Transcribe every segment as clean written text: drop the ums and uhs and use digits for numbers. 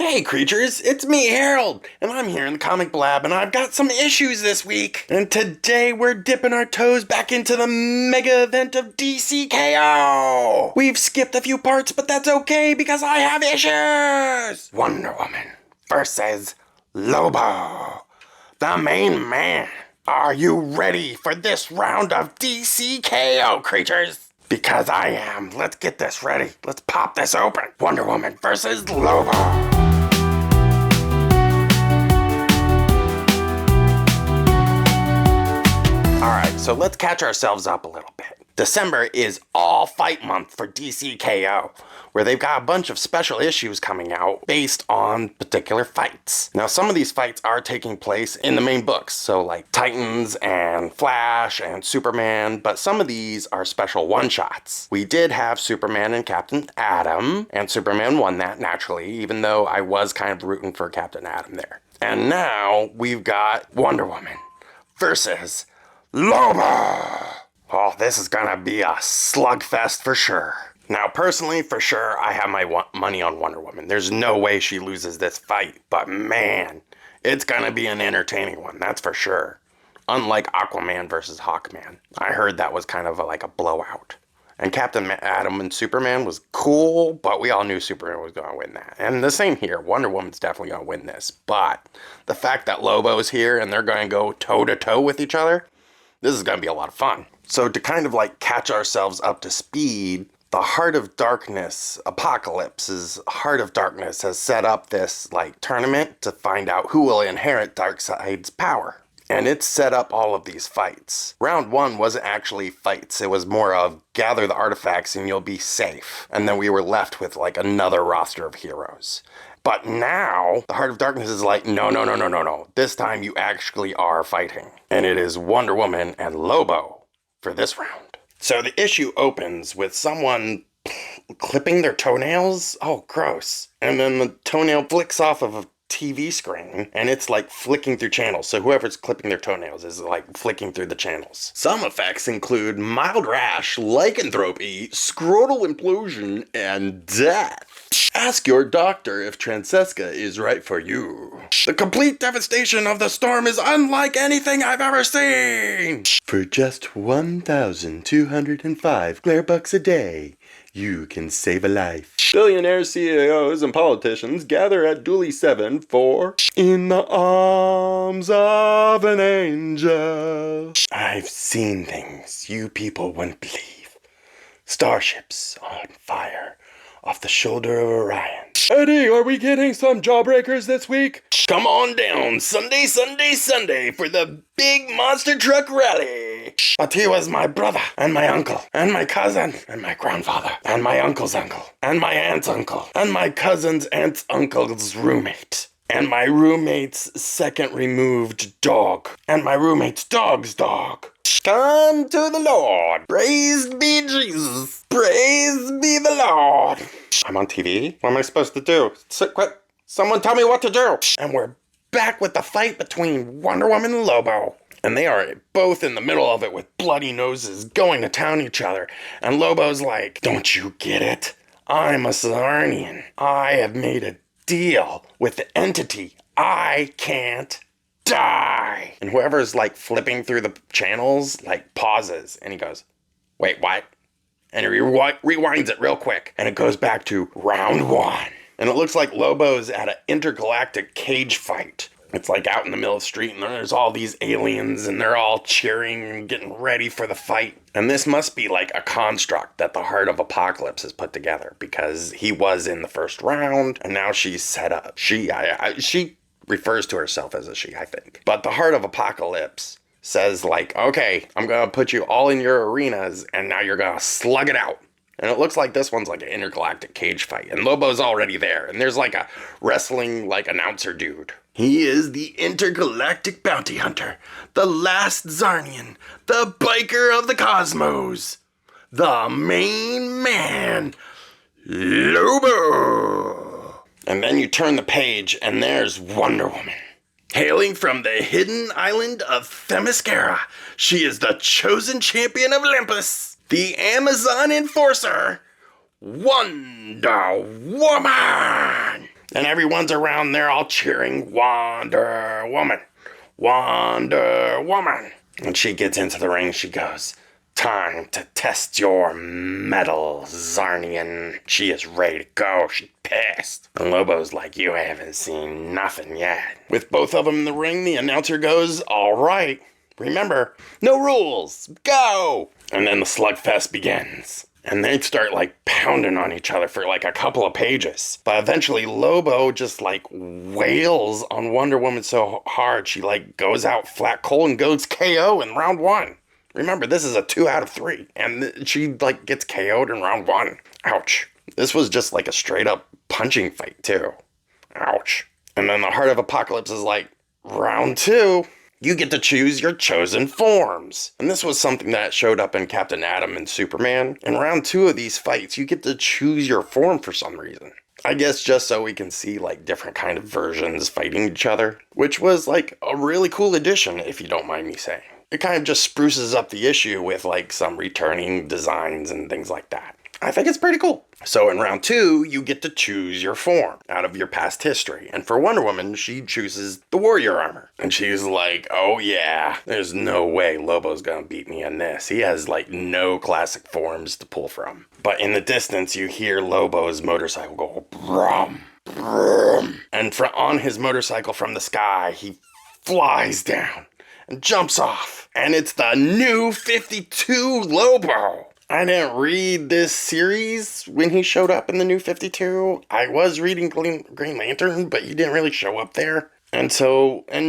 Hey creatures, it's me, Harrold, and I'm here in the Comic Lab, and I've got some issues this week. And today we're dipping our toes back into the mega event of DCKO. We've skipped a few parts, but that's okay because I have issues. Wonder Woman versus Lobo, the main man. Are you ready for this round of DCKO, creatures? Because I am. Let's get this ready. Let's pop this open. Wonder Woman versus Lobo. Alright, so let's catch ourselves up a little bit. December is all fight month for DCKO, where they've got a bunch of special issues coming out based on particular fights. Now, some of these fights are taking place in the main books, so like Titans and Flash and Superman, but some of these are special one-shots. We did have Superman and Captain Atom, and Superman won that naturally, even though I was kind of rooting for Captain Atom there. And now we've got Wonder Woman versus Lobo. Oh, this is gonna be a slugfest for sure. Now, personally, for sure, I have my money on Wonder Woman. There's no way she loses this fight, but man, it's gonna be an entertaining one, that's for sure. Unlike Aquaman versus Hawkman. I heard that was kind of like a blowout. And Captain Atom and Superman was cool, but we all knew Superman was gonna win that. And the same here, Wonder Woman's definitely gonna win this. But the fact that Lobo's here and they're gonna go toe-to-toe with each other, this is gonna be a lot of fun. So to kind of like catch ourselves up to speed, the Heart of Darkness, Apocalypse's Heart of Darkness has set up this like tournament to find out who will inherit Darkseid's power. And it's set up all of these fights. Round one wasn't actually fights. It was more of gather the artifacts and you'll be safe. And then we were left with like another roster of heroes. But now, the Heart of Darkness is like, no. This time you actually are fighting. And it is Wonder Woman and Lobo for this round. So the issue opens with someone clipping their toenails. Oh, gross. And then the toenail flicks off of a TV screen, and it's like flicking through channels. So whoever's clipping their toenails is like flicking through the channels. Some effects include mild rash, lycanthropy, scrotal implosion, and death. Ask your doctor if Francesca is right for you. The complete devastation of the storm is unlike anything I've ever seen. For just 1,205 glare bucks a day, you can save a life. Billionaire CEOs and politicians gather at Dooley 7 for In the Arms of an Angel. I've seen things you people wouldn't believe. Starships on fire off the shoulder of Orion. Eddie, are we getting some jawbreakers this week? Come on down, Sunday for the big monster truck rally. But he was my brother, and my uncle, and my cousin, and my grandfather, and my uncle's uncle, and my aunt's uncle, and my cousin's aunt's uncle's roommate, and my roommate's second removed dog, and my roommate's dog's dog. Come to the Lord. Praised be Jesus. Praised be the Lord. I'm on TV? What am I supposed to do? Quit. Someone tell me what to do. And we're back with the fight between Wonder Woman and Lobo. And they are both in the middle of it with bloody noses going to town each other. And Lobo's like, don't you get it? I'm a Zarnian. I have made a deal with the entity. I can't die. And whoever's like flipping through the channels like pauses and he goes, wait, what? And he rewinds it real quick and it goes back to round one. And it looks like Lobo's at an intergalactic cage fight. It's like out in the middle of the street and there's all these aliens and they're all cheering and getting ready for the fight. And this must be like a construct that the Heart of Apocalypse has put together because he was in the first round and now she's set up. She refers to herself as a she, I think. But the Heart of Apocalypse says like, okay, I'm gonna put you all in your arenas and now you're gonna slug it out. And it looks like this one's like an intergalactic cage fight. And Lobo's already there. And there's like a wrestling like announcer dude. He is the intergalactic bounty hunter, the last Zarnian, the biker of the cosmos, the main man, Lobo. And then you turn the page and there's Wonder Woman. Hailing from the hidden island of Themyscira, she is the chosen champion of Olympus, the Amazon enforcer, Wonder Woman. And everyone's around there all cheering, Wonder Woman, Wonder Woman. And she gets into the ring, she goes, time to test your mettle, Zarnian. She is ready to go, she's pissed. And Lobo's like, you haven't seen nothing yet. With both of them in the ring, the announcer goes, all right, remember, no rules, go! And then the slugfest begins. And they start like pounding on each other for like a couple of pages. But eventually Lobo just like wails on Wonder Woman so hard she like goes out flat cold and goes KO in round 1. Remember, this is a 2 out of 3. And she like gets KO'd in round 1. Ouch. This was just like a straight up punching fight too. Ouch. And then the Heart of Apocalypse is like, round 2. You get to choose your chosen forms. And this was something that showed up in Captain Atom and Superman. In round 2 of these fights, you get to choose your form for some reason. I guess just so we can see like different kind of versions fighting each other, which was like a really cool addition, if you don't mind me saying. It kind of just spruces up the issue with like some returning designs and things like that. I think it's pretty cool. So in round 2, you get to choose your form out of your past history. And for Wonder Woman, she chooses the warrior armor. And she's like, oh yeah, there's no way Lobo's gonna beat me in this. He has like no classic forms to pull from. But in the distance, you hear Lobo's motorcycle go brum, brum. And on his motorcycle from the sky, he flies down and jumps off. And it's the new 52 Lobo. I didn't read this series when he showed up in the new 52. I was reading Green Lantern, but he didn't really show up there. And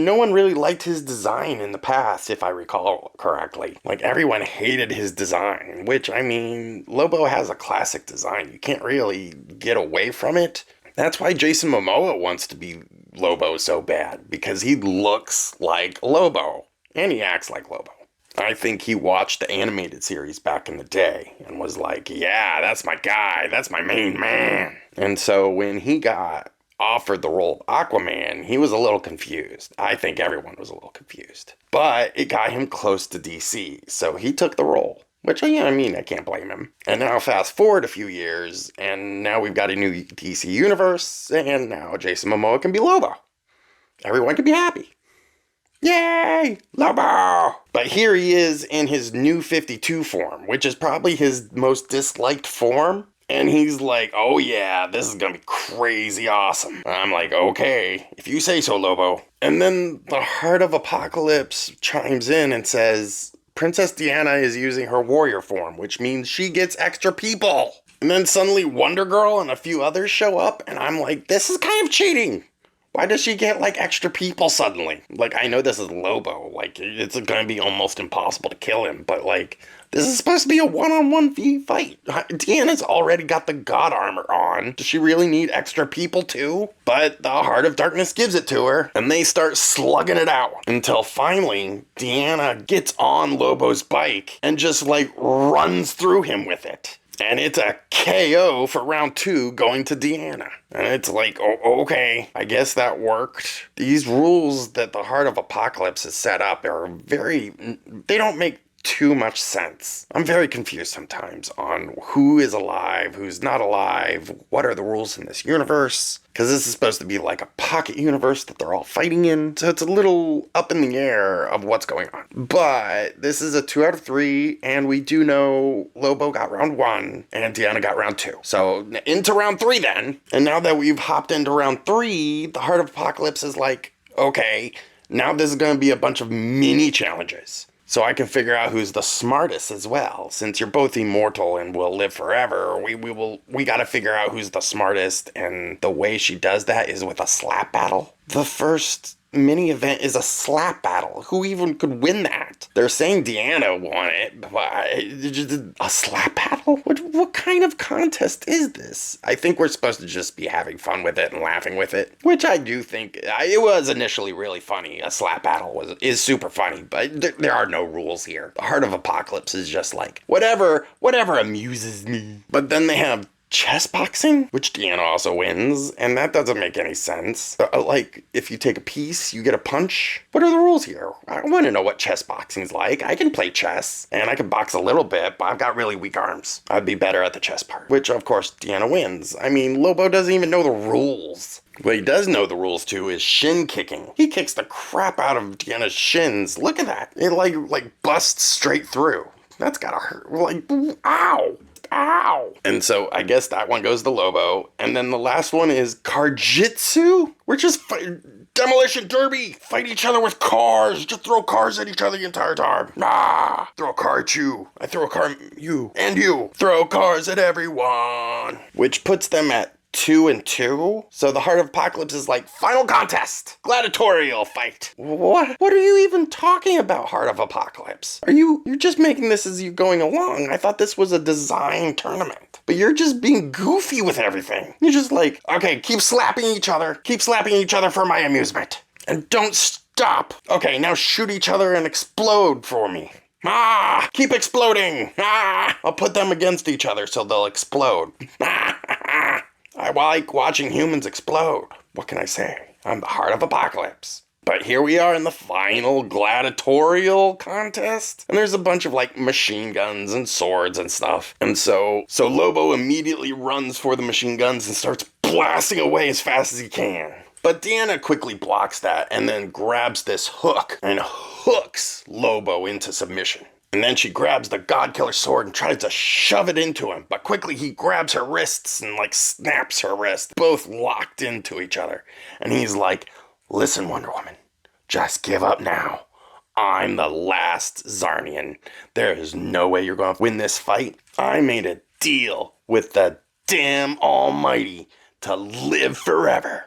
no one really liked his design in the past, if I recall correctly. Like, everyone hated his design, which, I mean, Lobo has a classic design. You can't really get away from it. That's why Jason Momoa wants to be Lobo so bad, because he looks like Lobo, and he acts like Lobo. I think he watched the animated series back in the day and was like, yeah, that's my guy, that's my main man. And so when he got offered the role of Aquaman, he was a little confused. I think everyone was a little confused. But it got him close to DC, so he took the role. Which, I mean, I can't blame him. And now fast forward a few years, and now we've got a new DC universe, and now Jason Momoa can be Lobo. Everyone can be happy. Yay! Lobo! But here he is in his new 52 form, which is probably his most disliked form. And he's like, oh yeah, this is gonna be crazy awesome. And I'm like, okay, if you say so, Lobo. And then the Heart of Apocalypse chimes in and says, Princess Diana is using her warrior form, which means she gets extra people. And then suddenly Wonder Girl and a few others show up, and I'm like, this is kind of cheating. Why does she get, like, extra people suddenly? Like, I know this is Lobo. Like, it's going to be almost impossible to kill him. But, like, this is supposed to be a one-on-one fight. Deanna's already got the God armor on. Does she really need extra people, too? But the Heart of Darkness gives it to her. And they start slugging it out. Until finally, Deanna gets on Lobo's bike and just, like, runs through him with it. And it's a KO for round 2 going to Deanna. And it's like, oh, okay, I guess that worked. These rules that the Heart of Apocalypse has set up are they don't make too much sense. I'm very confused sometimes on who is alive, who's not alive, what are the rules in this universe. Because this is supposed to be like a pocket universe that they're all fighting in. So it's a little up in the air of what's going on. But this is a 2 out of 3. And we do know Lobo got round 1 and Deanna got round 2. So into round 3 then. And now that we've hopped into round 3, the Heart of Apocalypse is like, okay, now this is going to be a bunch of mini challenges. So I can figure out who's the smartest as well. Since you're both immortal and will live forever, we got to figure out who's the smartest. And the way she does that is with a slap battle. The first mini event is a slap battle. Who even could win that? They're saying Deanna won it, but a slap battle? What kind of contest is this? I think we're supposed to just be having fun with it and laughing with it, which I do think it was initially really funny. A slap battle is super funny, but there are no rules here. The Heart of Apocalypse is just like whatever amuses me. But then they have chess boxing, which Deanna also wins, and that doesn't make any sense. Like, if you take a piece, you get a punch. What are the rules here? I want to know what chess boxing's like. I can play chess, and I can box a little bit, but I've got really weak arms. I'd be better at the chess part, which, of course, Deanna wins. I mean, Lobo doesn't even know the rules. What he does know the rules to is shin kicking. He kicks the crap out of Deanna's shins. Look at that. It like busts straight through. That's gotta hurt. Like, ow. Ow. And so I guess that one goes to Lobo. And then the last one is Karjitsu. We're just demolition derby. Fight each other with cars. Just throw cars at each other the entire time. Ah. Throw a car at you. I throw a car at you. And you. Throw cars at everyone. Which puts them at 2-2. So the Heart of Apocalypse is like final contest, gladiatorial fight. What are you even talking about, Heart of Apocalypse? You're just making this as you're going along. I thought this was a design tournament, but you're just being goofy with everything. You're just like, okay, keep slapping each other for my amusement, and don't stop. Okay, now shoot each other and explode for me. Ah, keep exploding. Ah, I'll put them against each other so they'll explode. I like watching humans explode. What can I say? I'm the Heart of Apocalypse. But here we are in the final gladiatorial contest. And there's a bunch of like machine guns and swords and stuff. And so Lobo immediately runs for the machine guns and starts blasting away as fast as he can. But Deanna quickly blocks that and then grabs this hook and hooks Lobo into submission. And then she grabs the Godkiller sword and tries to shove it into him. But quickly he grabs her wrists and like snaps her wrists, both locked into each other. And he's like, listen, Wonder Woman, just give up now. I'm the last Zarnian. There is no way you're going to win this fight. I made a deal with the damn Almighty to live forever.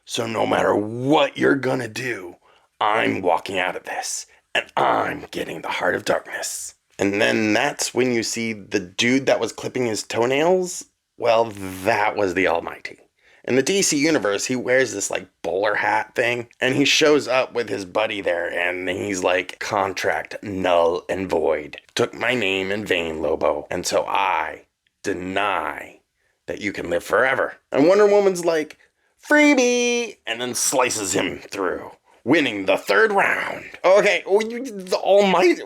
So no matter what you're going to do, I'm walking out of this. And I'm getting the Heart of Darkness. And then that's when you see the dude that was clipping his toenails. Well, that was the Almighty. In the DC universe, he wears this like bowler hat thing. And he shows up with his buddy there. And he's like, contract null and void. Took my name in vain, Lobo. And so I deny that you can live forever. And Wonder Woman's like, freebie! And then slices him through, winning the third round. Okay, the Almighty.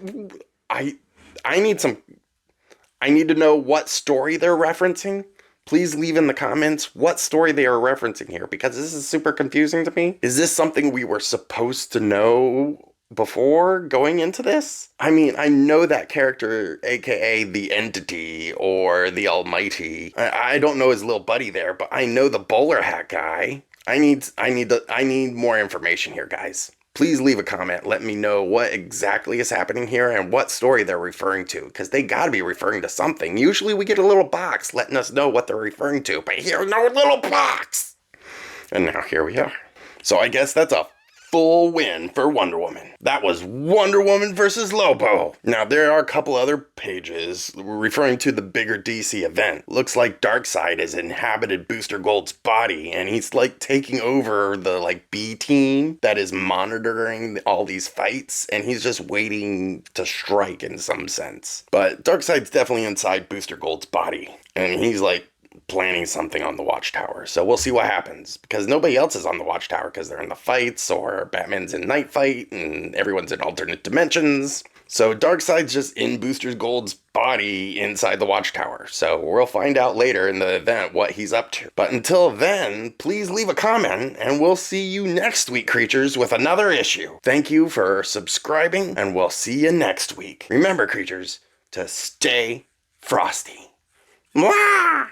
I need to know what story they're referencing. Please leave in the comments what story they are referencing here, because this is super confusing to me. Is this something we were supposed to know before going into this? I mean, I know that character, aka the Entity or the Almighty. I don't know his little buddy there, but I know the bowler hat guy. I need more information here, guys. Please leave a comment. Let me know what exactly is happening here and what story they're referring to, because they gotta be referring to something. Usually we get a little box letting us know what they're referring to, but here, no little box. And now here we are. So I guess that's a full win for Wonder Woman. That was Wonder Woman versus Lobo. Now, there are a couple other pages referring to the bigger DC event. Looks like Darkseid has inhabited Booster Gold's body, and he's like taking over the like B team that is monitoring all these fights, and he's just waiting to strike in some sense. But Darkseid's definitely inside Booster Gold's body, and he's like planning something on the Watchtower. So we'll see what happens, because nobody else is on the Watchtower because they're in the fights, or Batman's in Night Fight and everyone's in alternate dimensions. So Darkseid's just in Booster Gold's body inside the Watchtower. So we'll find out later in the event what he's up to. But until then, please leave a comment, and we'll see you next week, creatures, with another issue. Thank you for subscribing, and we'll see you next week. Remember, creatures, to stay frosty. Mwah!